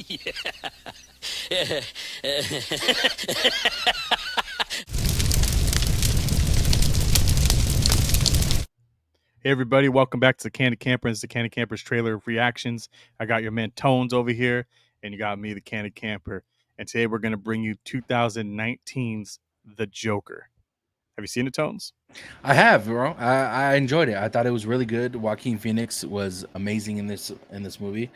Yeah. Hey everybody, welcome back to the Candid Camper. It's the Candid Camper's trailer reactions. I got your man Tones over here, and you got me, the Candid Camper. And today we're gonna bring you 2019's The Joker. Have you seen it, Tones? I have, bro. I enjoyed it. I thought it was really good. Joaquin Phoenix was amazing in this movie.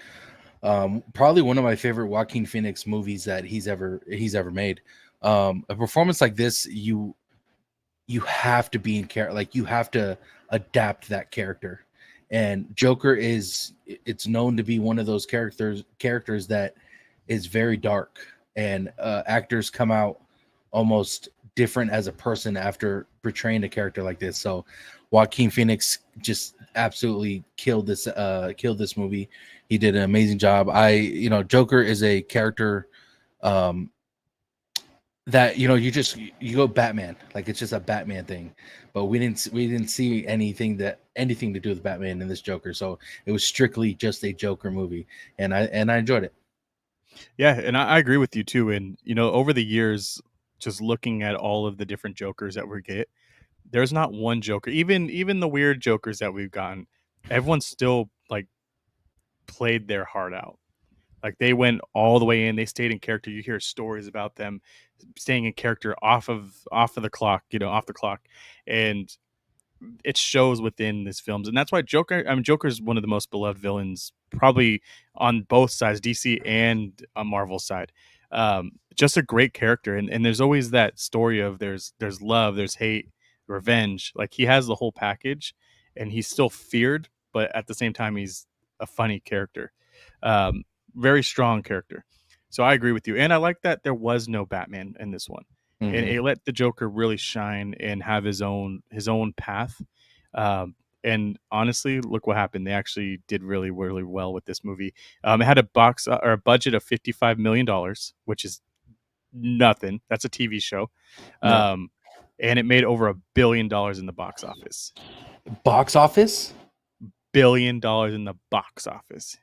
Probably one of my favorite Joaquin Phoenix movies that he's ever made. A performance like this, you have to be in character. Like you have to adapt that character. And Joker it's known to be one of those characters that is very dark, and actors come out almost different as a person after portraying a character like this. So Joaquin Phoenix just absolutely killed this movie. He did an amazing job. Joker is a character um that you go Batman, like it's just a Batman thing, but we didn't see anything to do with Batman in this Joker, so it was strictly just a Joker movie, and I enjoyed it. Yeah, and I agree with you too. And over the years, just looking at all of the different Jokers that we get, there's not one Joker. Even the weird Jokers that we've gotten, everyone still like played their heart out. Like they went all the way in. They stayed in character. You hear stories about them staying in character off of the clock, off the clock, and it shows within these films. And that's why Joker is one of the most beloved villains, probably on both sides, DC and on Marvel's side. Just a great character, and there's always that story of there's love, there's hate, revenge. Like he has the whole package, and he's still feared, but at the same time, he's a funny character. Um, Very strong character. So I agree with you, and I like that there was no Batman in this one, and Hmm. it let the Joker really shine and have his own path. And honestly, look what happened. They actually did really really well with this movie. It had a box or a budget of $55 million, which is nothing. That's a TV show, Yeah. um, and it made over $1 billion in the box office. Box office? $1 billion in the box office.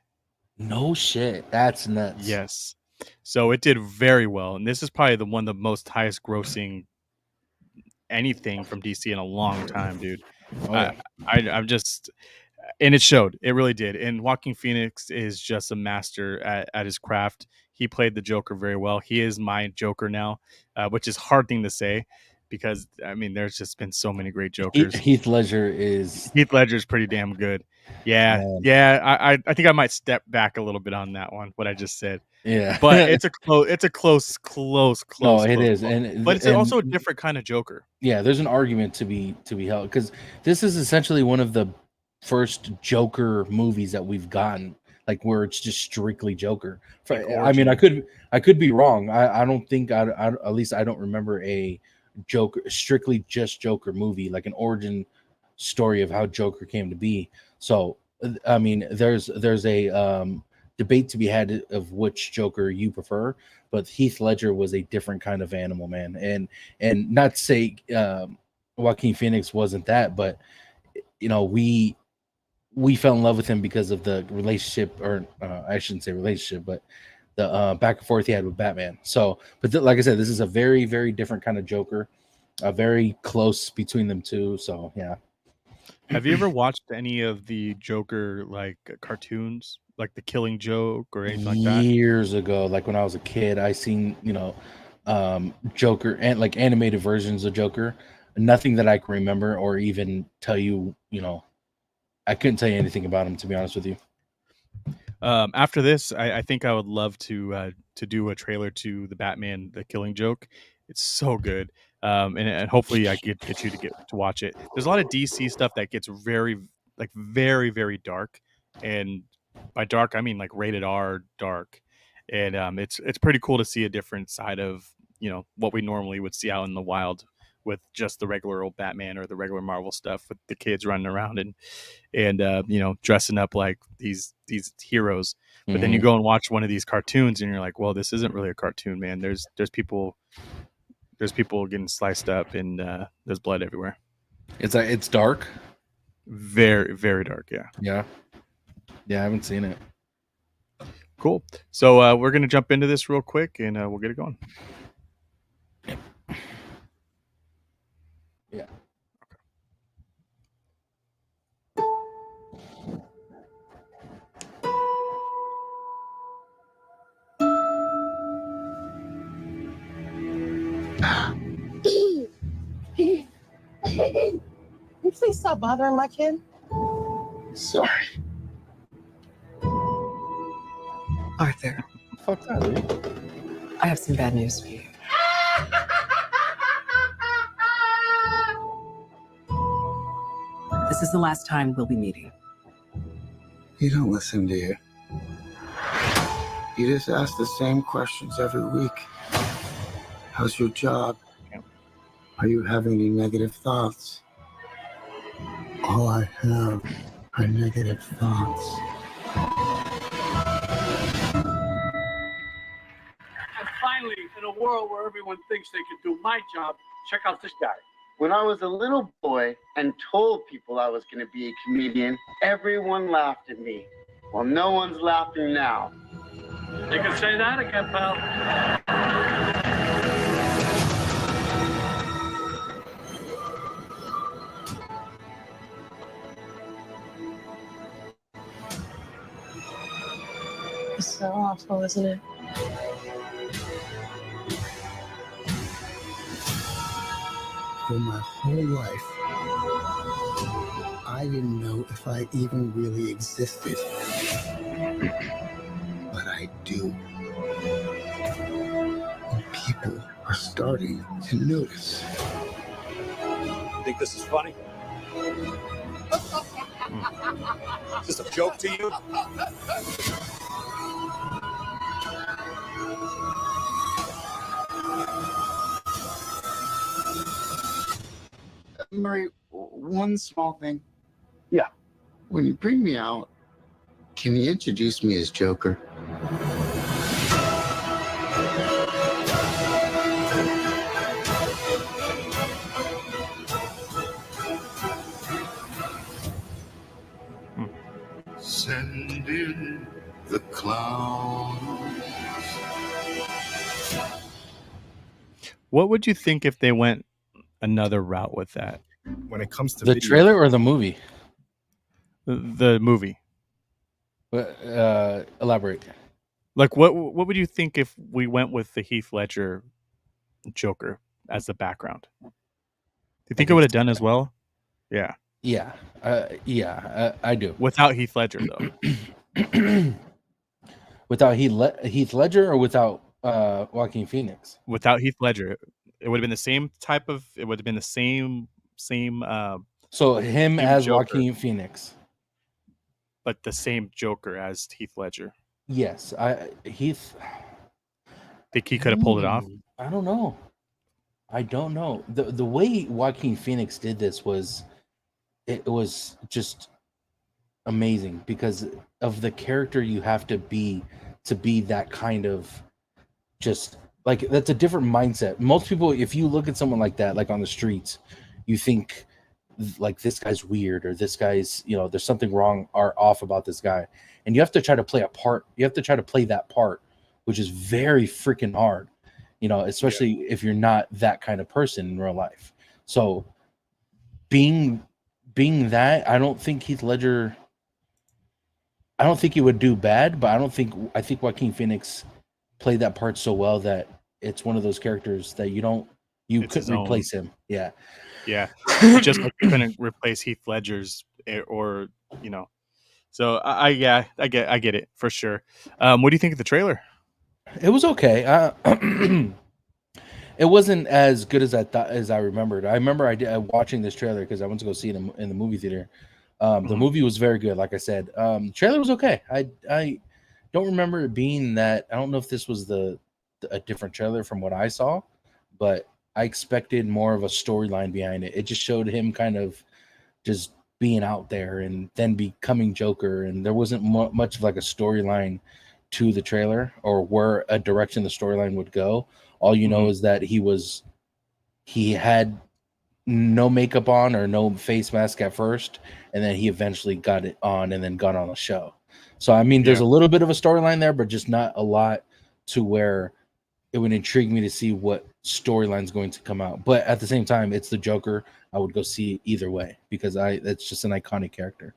No shit, that's nuts. Yes. So it did very well, and this is probably the one of the most highest grossing anything from DC in a long time, dude. Oh I, yeah. I'm just, and it showed. It really did. And Joaquin Phoenix is just a master at his craft. He played the Joker very well. He is my Joker now, which is a hard thing to say because I mean, there's just been so many great Jokers. Heath Ledger is, Heath Ledger's pretty damn good. Yeah, man. yeah. I think I might step back a little bit on that one. What I just said, Yeah. but it's a close, No, it close is, call. and But it's and also a different kind of Joker. yeah, there's an argument to be held, because this is essentially one of the first Joker movies that we've gotten, like where it's just strictly Joker. Like I mean, I origin. could be wrong. I don't think at least I don't remember a Joker strictly just Joker movie, like an origin story of how Joker came to be. So I mean, there's a debate to be had of which Joker you prefer, but Heath Ledger was a different kind of animal, man. And not to say Joaquin Phoenix wasn't that, but we fell in love with him because of the relationship, or I shouldn't say relationship, but the back and forth he had with Batman. So, but like I said, this is a very, very different kind of Joker, very close between them two. So, yeah. Have you ever watched any of the Joker like cartoons, like The Killing Joke or anything like that? Years ago, like when I was a kid, I seen Joker and like animated versions of Joker. Nothing that I can remember or even tell you. I couldn't tell you anything about him, to be honest with you. After this, I think I would love to do a trailer to the Batman, The Killing Joke. It's so good, and hopefully I get you to watch it. There's a lot of DC stuff that gets very dark, and by dark I mean like rated R dark, and it's pretty cool to see a different side of what we normally would see out in the wild with just the regular old Batman or the regular Marvel stuff with the kids running around and dressing up like these heroes. But then you Hmm. go and watch one of these cartoons and you're like, well, this isn't really a cartoon, man. There's people getting sliced up and there's blood everywhere. It's dark. Very dark, yeah. Yeah, yeah, I haven't seen it. Cool. So we're gonna jump into this real quick, and we'll get it going. Yeah. Can you please stop bothering my kid? Sorry. Arthur, Fuck that, dude. I have some bad news for you. This is the last time we'll be meeting. You don't listen, do you? You just ask the same questions every week. How's your job? Are you having any negative thoughts? All I have are negative thoughts. And finally, in a world where everyone thinks they can do my job, check out this guy. When I was a little boy and told people I was going to be a comedian, everyone laughed at me. Well, no one's laughing now. You can say that again, pal. It's so awful, isn't it? For my whole life, I didn't know if I even really existed. But I do. And people are starting to notice. Think this is funny? Is this a joke to you? Murray, one small thing. Yeah. When you bring me out, can you introduce me as Joker? Send in the clown. What would you think if they went another route with that? When it comes to The video, trailer or the movie? The movie. Elaborate. Like, what would you think if we went with the Heath Ledger Joker as the background? Do you think it would have done as well? Yeah. Yeah. I do. Without Heath Ledger, though. Without Heath Ledger or without Joaquin Phoenix? Without Heath Ledger, it would have been the same type of. It would have been the same. So him Same as Joker. Joaquin Phoenix. But the same Joker as Heath Ledger. Yes, Heath. Think he could have pulled it off? I don't know. I don't know. The way Joaquin Phoenix did this was just amazing because of the character you have to be that kind of just like that's a different mindset. Most people, if you look at someone like that, like on the streets, you think like this guy's weird or this guy's, there's something wrong or off about this guy. And you have to try to play a part. You have to try to play that part, which is very freaking hard, especially if you're not that kind of person in real life. So being that, I don't think Heath Ledger, I don't think he would do bad, but I think Joaquin Phoenix played that part so well that it's one of those characters that you couldn't replace him. Yeah. Yeah. Just like you couldn't replace Heath Ledger's or. So I get it for sure. What do you think of the trailer? It was okay. It wasn't as good as I thought as I remembered. I remember I watching this trailer because I went to go see it in the movie theater. The movie was very good, like I said. The trailer was okay. I don't remember it being that. I don't know if this was a different trailer from what I saw, but I expected more of a storyline behind it. It just showed him kind of just being out there and then becoming Joker, and there wasn't much of like a storyline to the trailer or where a direction the storyline would go. All you know is that he had no makeup on or no face mask at first, and then he eventually got it on and then got on the show. So I mean, there's Yeah. a little bit of a storyline there, but just not a lot to where it would intrigue me to see what storyline's going to come out. But at the same time, it's the Joker. I would go see either way because that's just an iconic character.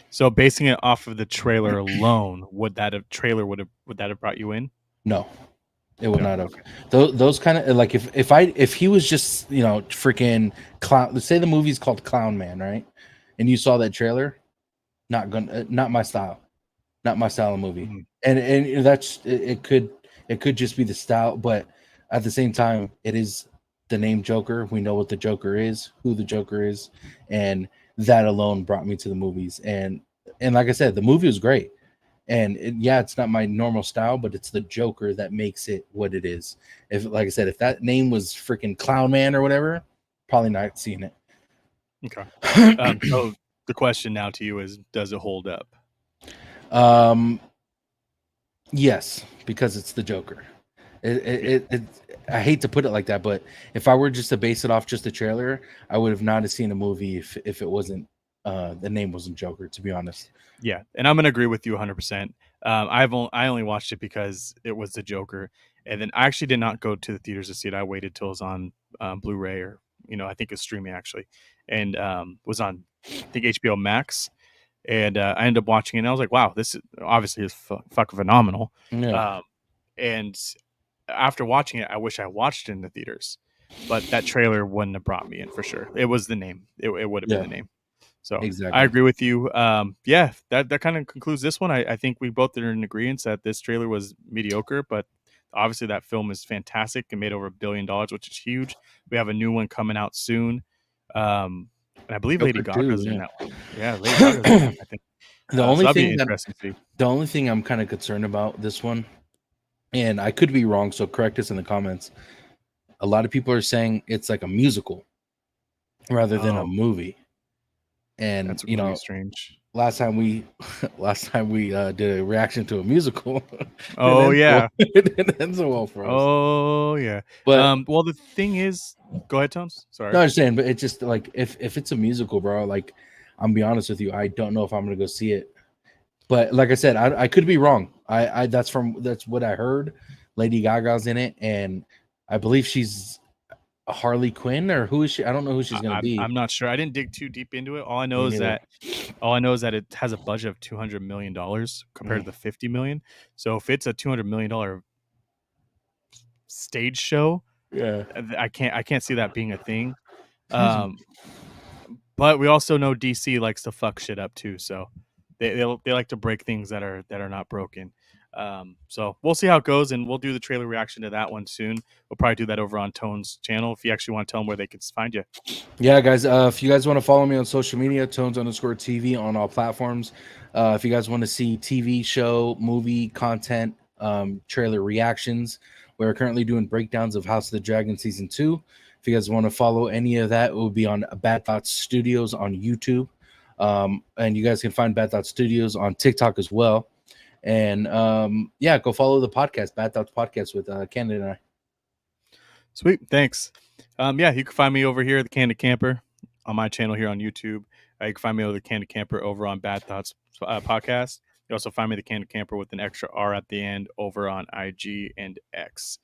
So basing it off of the trailer alone, would that have brought you in? No, it would No, not have. okay. Those kind of like if he was just freaking clown. Let's say the movie's called Clown Man, right? And you saw that trailer, not my style, not my style of movie. Mhm. And that's it could just be the style, but at the same time, it is the name Joker. We know what the Joker is, who the Joker is, and that alone brought me to the movies. And like I said, the movie was great. And it's not my normal style, but it's the Joker that makes it what it is. If, like I said, if that name was freaking Clown Man or whatever, probably not seeing it. Okay. So the question now to you is, does it hold up? Yes, because it's the Joker. I hate to put it like that, but if I were just to base it off just the trailer, I would have not seen a movie if it wasn't the name wasn't Joker, to be honest. Yeah, and I'm gonna agree with you 100%. I only watched it because it was the Joker, and then I actually did not go to the theaters to see it. I waited till it was on Blu-ray, or I think it's streaming actually, and was on I think HBO Max, and I ended up watching it. And I was like, wow, this is obviously fucking phenomenal. Yeah. And after watching it, I wish I watched it in the theaters, but that trailer wouldn't have brought me in for sure. It was the name. It would have been the name. So exactly. I agree with you. Yeah, that kind of concludes this one. I think we both are in agreement that this trailer was mediocre, but obviously that film is fantastic. It made over $1 billion, which is huge. We have a new one coming out soon. And I believe Lady Joker 2, Gaga's in that one. Yeah, Lady Gaga's in that, I think. The So only that'd be thing interesting to see. the only thing I'm kind of concerned about this one, and I could be wrong, so correct us in the comments. A lot of people are saying it's like a musical rather than a Oh, movie. And that's really strange. last time we did a reaction to a musical. Oh yeah. It didn't end so well for us. Oh yeah. But well, the thing is, go ahead, Tones. Sorry. no, I understand, but it's just like if it's a musical, bro, like I'm be honest with you, I don't know if I'm gonna go see it. But like I said, I could be wrong. That's what I heard. Lady Gaga's in it, and I believe she's a Harley Quinn, or who is she? I don't know who she's gonna be. I'm not sure. I didn't dig too deep into it. All I Me know is neither. that it has a budget of $200 million compared to the $50 million. So if it's a $200 million stage show, Yeah. I can't see that being a thing. But we also know DC likes to fuck shit up too, so they like to break things that are not broken. So we'll see how it goes, and we'll do the trailer reaction to that one soon. We'll probably do that over on Tone's channel if you actually want to tell them where they can find you. Yeah, guys. If you guys want to follow me on social media, Tones_TV on all platforms. If you guys want to see TV show, movie content, trailer reactions, we're currently doing breakdowns of House of the Dragon season 2. If you guys want to follow any of that, it will be on Bad Thoughts Studios on YouTube, and you guys can find Bad Thoughts Studios on TikTok as well. And yeah, go follow the podcast, Bad Thoughts Podcast with Canada and I. Sweet, thanks. Yeah, you can find me over here at TheCandidCamperr on my channel here on YouTube. You can find me over TheCandidCamperr over on Bad Thoughts Podcast. You also find me TheCandidCamperr with an extra R at the end over on IG and X.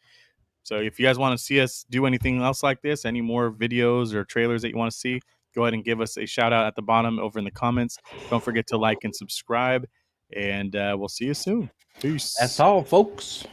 So if you guys want to see us do anything else like this, any more videos or trailers that you want to see, go ahead and give us a shout out at the bottom over in the comments. Don't forget to like and subscribe, and we'll see you soon. Peace. That's all, folks.